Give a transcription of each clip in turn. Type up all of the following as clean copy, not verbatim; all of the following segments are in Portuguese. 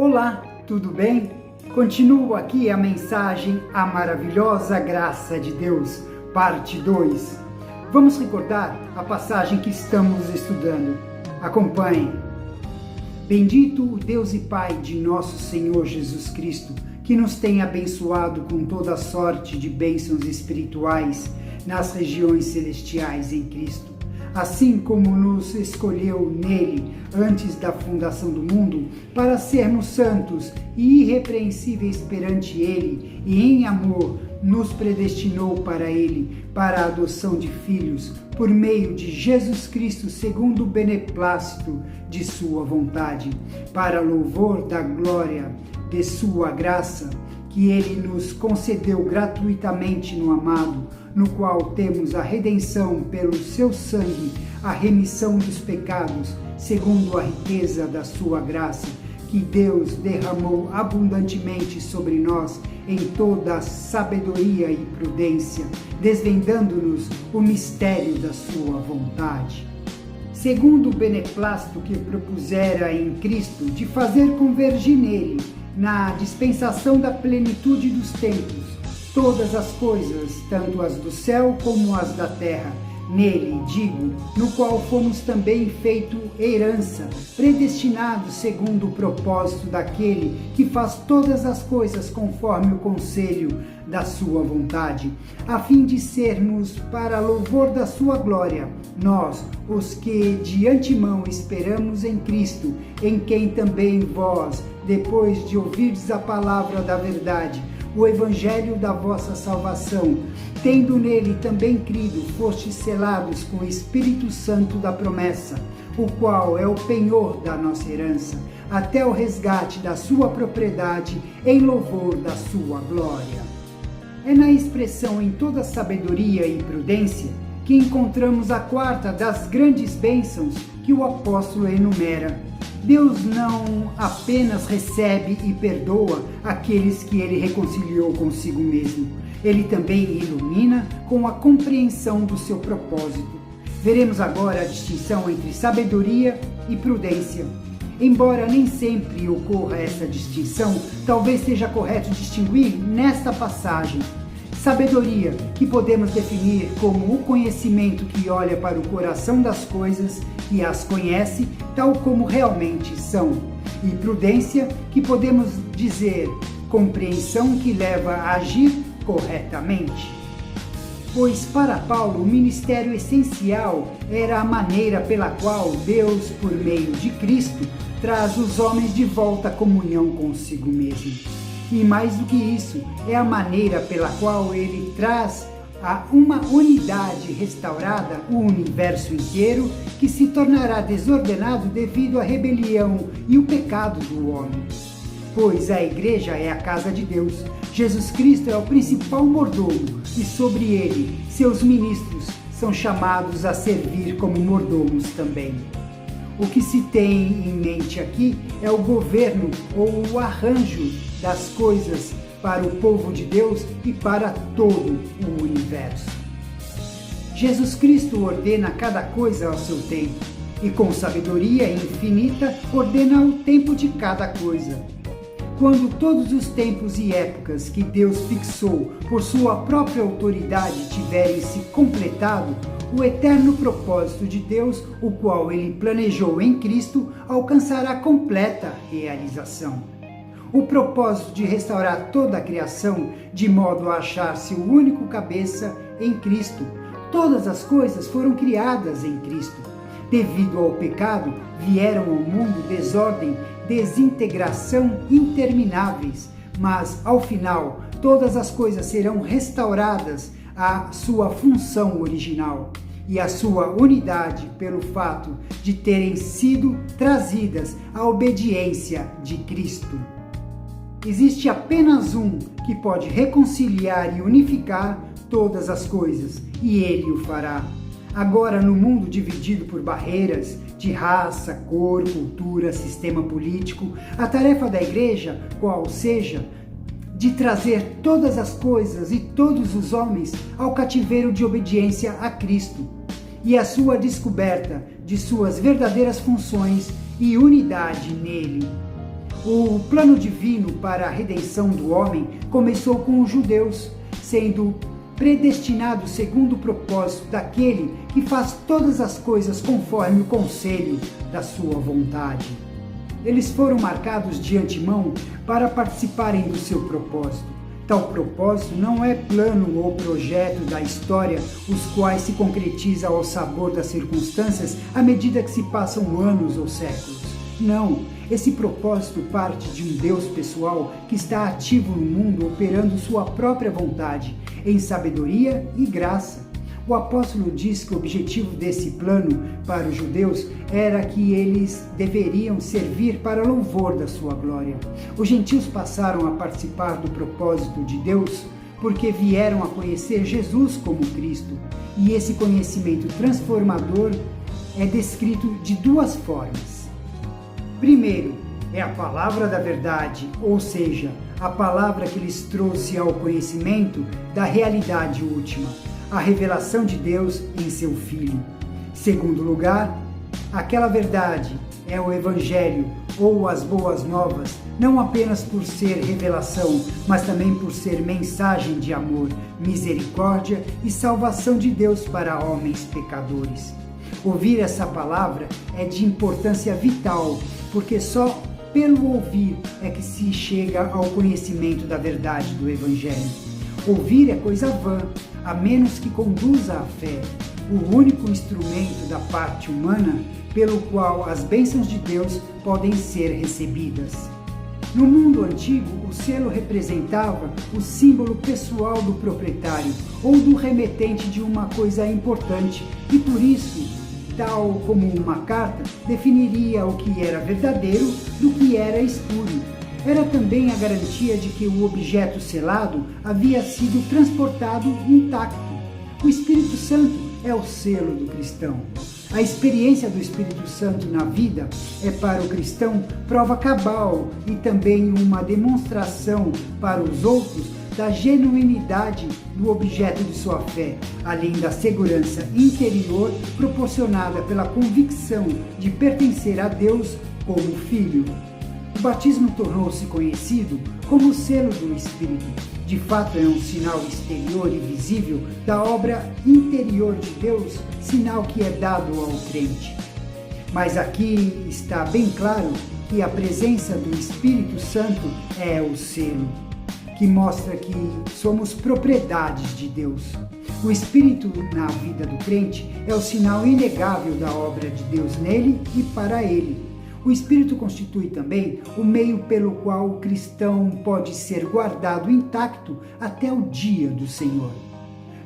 Olá, tudo bem? Continuo aqui a mensagem A Maravilhosa Graça de Deus, parte 2. Vamos recordar a passagem que estamos estudando. Acompanhe. Bendito o Deus e Pai de nosso Senhor Jesus Cristo, que nos tem abençoado com toda sorte de bênçãos espirituais nas regiões celestiais em Cristo. Assim como nos escolheu nele antes da fundação do mundo, para sermos santos e irrepreensíveis perante ele, e em amor nos predestinou para ele, para a adoção de filhos, por meio de Jesus Cristo, segundo o beneplácito de sua vontade, para louvor da glória de sua graça, que ele nos concedeu gratuitamente no amado, no qual temos a redenção pelo seu sangue, a remissão dos pecados, segundo a riqueza da sua graça, que Deus derramou abundantemente sobre nós em toda a sabedoria e prudência, desvendando-nos o mistério da sua vontade. Segundo o beneplácito que propusera em Cristo, de fazer convergir nele, na dispensação da plenitude dos tempos, todas as coisas, tanto as do céu como as da terra, nele, digo, no qual fomos também feito herança, predestinados segundo o propósito daquele que faz todas as coisas conforme o conselho da sua vontade, a fim de sermos para louvor da sua glória, nós, os que de antemão esperamos em Cristo, em quem também vós, depois de ouvirdes a palavra da verdade, o evangelho da vossa salvação, tendo nele também crido, fostes selados com o Espírito Santo da promessa, o qual é o penhor da nossa herança, até o resgate da sua propriedade, em louvor da sua glória. É na expressão em toda sabedoria e prudência que encontramos a quarta das grandes bênçãos que o apóstolo enumera. Deus não apenas recebe e perdoa aqueles que ele reconciliou consigo mesmo, ele também ilumina com a compreensão do seu propósito. Veremos agora a distinção entre sabedoria e prudência. Embora nem sempre ocorra essa distinção, talvez seja correto distinguir nesta passagem. Sabedoria, que podemos definir como o conhecimento que olha para o coração das coisas e as conhece tal como realmente são. E prudência, que podemos dizer compreensão que leva a agir corretamente. Pois para Paulo o ministério essencial era a maneira pela qual Deus, por meio de Cristo, traz os homens de volta à comunhão consigo mesmo. E mais do que isso, é a maneira pela qual ele traz a uma unidade restaurada, o universo inteiro, que se tornará desordenado devido à rebelião e o pecado do homem. Pois a igreja é a casa de Deus. Jesus Cristo é o principal mordomo e sobre ele, seus ministros são chamados a servir como mordomos também. O que se tem em mente aqui é o governo ou o arranjo das coisas para o povo de Deus e para todo o universo. Jesus Cristo ordena cada coisa ao seu tempo e com sabedoria infinita ordena o tempo de cada coisa. Quando todos os tempos e épocas que Deus fixou por sua própria autoridade tiverem se completado, o eterno propósito de Deus, o qual ele planejou em Cristo, alcançará completa realização. O propósito de restaurar toda a criação, de modo a achar-se o único cabeça em Cristo. Todas as coisas foram criadas em Cristo. Devido ao pecado, vieram ao mundo desordem, desintegração intermináveis, mas, ao final, todas as coisas serão restauradas à sua função original e à sua unidade pelo fato de terem sido trazidas à obediência de Cristo. Existe apenas um que pode reconciliar e unificar todas as coisas, e ele o fará. Agora, no mundo dividido por barreiras de raça, cor, cultura, sistema político, a tarefa da igreja, qual seja, de trazer todas as coisas e todos os homens ao cativeiro de obediência a Cristo e a sua descoberta de suas verdadeiras funções e unidade nele. O plano divino para a redenção do homem começou com os judeus, sendo predestinado segundo o propósito daquele que faz todas as coisas conforme o conselho da sua vontade. Eles foram marcados de antemão para participarem do seu propósito. Tal propósito não é plano ou projeto da história, os quais se concretizam ao sabor das circunstâncias à medida que se passam anos ou séculos. Não, esse propósito parte de um Deus pessoal que está ativo no mundo operando sua própria vontade, em sabedoria e graça. O apóstolo diz que o objetivo desse plano para os judeus era que eles deveriam servir para louvor da sua glória. Os gentios passaram a participar do propósito de Deus porque vieram a conhecer Jesus como Cristo. E esse conhecimento transformador é descrito de duas formas. Primeiro, é a palavra da verdade, ou seja, a palavra que lhes trouxe ao conhecimento da realidade última, a revelação de Deus em seu Filho. Segundo lugar, aquela verdade é o Evangelho ou as Boas Novas, não apenas por ser revelação, mas também por ser mensagem de amor, misericórdia e salvação de Deus para homens pecadores. Ouvir essa palavra é de importância vital, porque só pelo ouvir é que se chega ao conhecimento da verdade do Evangelho. Ouvir é coisa vã, a menos que conduza à fé, o único instrumento da parte humana pelo qual as bênçãos de Deus podem ser recebidas. No mundo antigo, o selo representava o símbolo pessoal do proprietário ou do remetente de uma coisa importante e por isso, tal como uma carta, definiria o que era verdadeiro do que era espúrio. Era também a garantia de que o objeto selado havia sido transportado intacto. O Espírito Santo é o selo do cristão. A experiência do Espírito Santo na vida é para o cristão prova cabal e também uma demonstração para os outros da genuinidade do objeto de sua fé, além da segurança interior proporcionada pela convicção de pertencer a Deus como filho. O batismo tornou-se conhecido como o selo do Espírito. De fato, é um sinal exterior e visível da obra interior de Deus, sinal que é dado ao crente. Mas aqui está bem claro que a presença do Espírito Santo é o selo, que mostra que somos propriedades de Deus. O Espírito na vida do crente é o sinal inegável da obra de Deus nele e para ele. O Espírito constitui também o meio pelo qual o cristão pode ser guardado intacto até o dia do Senhor.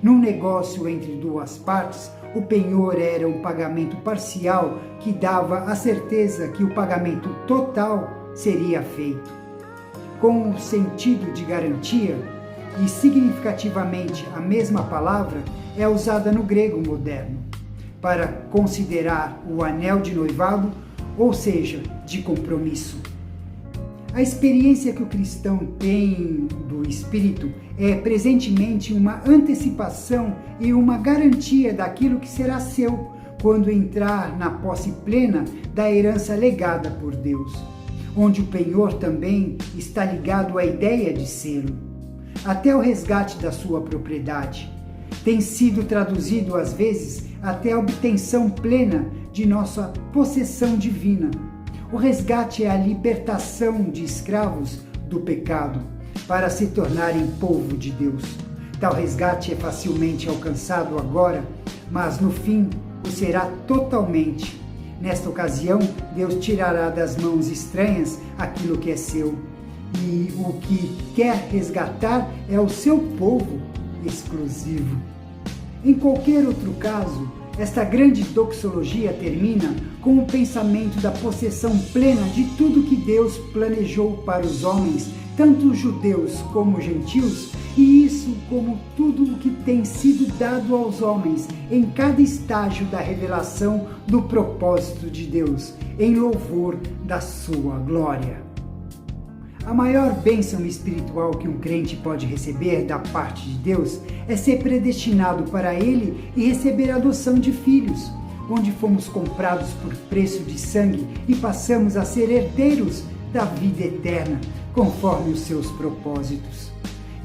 Num negócio entre duas partes, o penhor era um pagamento parcial que dava a certeza que o pagamento total seria feito. Com o sentido de garantia, e significativamente a mesma palavra é usada no grego moderno, para considerar o anel de noivado, ou seja, de compromisso. A experiência que o cristão tem do Espírito é presentemente uma antecipação e uma garantia daquilo que será seu quando entrar na posse plena da herança legada por Deus, onde o penhor também está ligado à ideia de selo, até o resgate da sua propriedade. Tem sido traduzido às vezes até a obtenção plena de nossa possessão divina. O resgate é a libertação de escravos do pecado para se tornarem povo de Deus. Tal resgate é facilmente alcançado agora, mas no fim o será totalmente. Nesta ocasião, Deus tirará das mãos estranhas aquilo que é seu, e o que quer resgatar é o seu povo exclusivo. Em qualquer outro caso, esta grande doxologia termina com o pensamento da possessão plena de tudo que Deus planejou para os homens, tanto os judeus como os gentios, e isso como tudo o que tem sido dado aos homens em cada estágio da revelação do propósito de Deus, em louvor da sua glória. A maior bênção espiritual que um crente pode receber da parte de Deus é ser predestinado para Ele e receber a adoção de filhos, onde fomos comprados por preço de sangue e passamos a ser herdeiros da vida eterna, conforme os seus propósitos.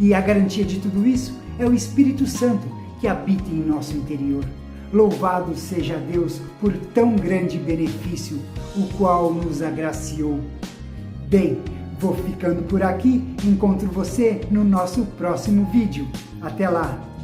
E a garantia de tudo isso é o Espírito Santo que habita em nosso interior. Louvado seja Deus por tão grande benefício, o qual nos agraciou. Bem, vou ficando por aqui. Encontro você no nosso próximo vídeo. Até lá!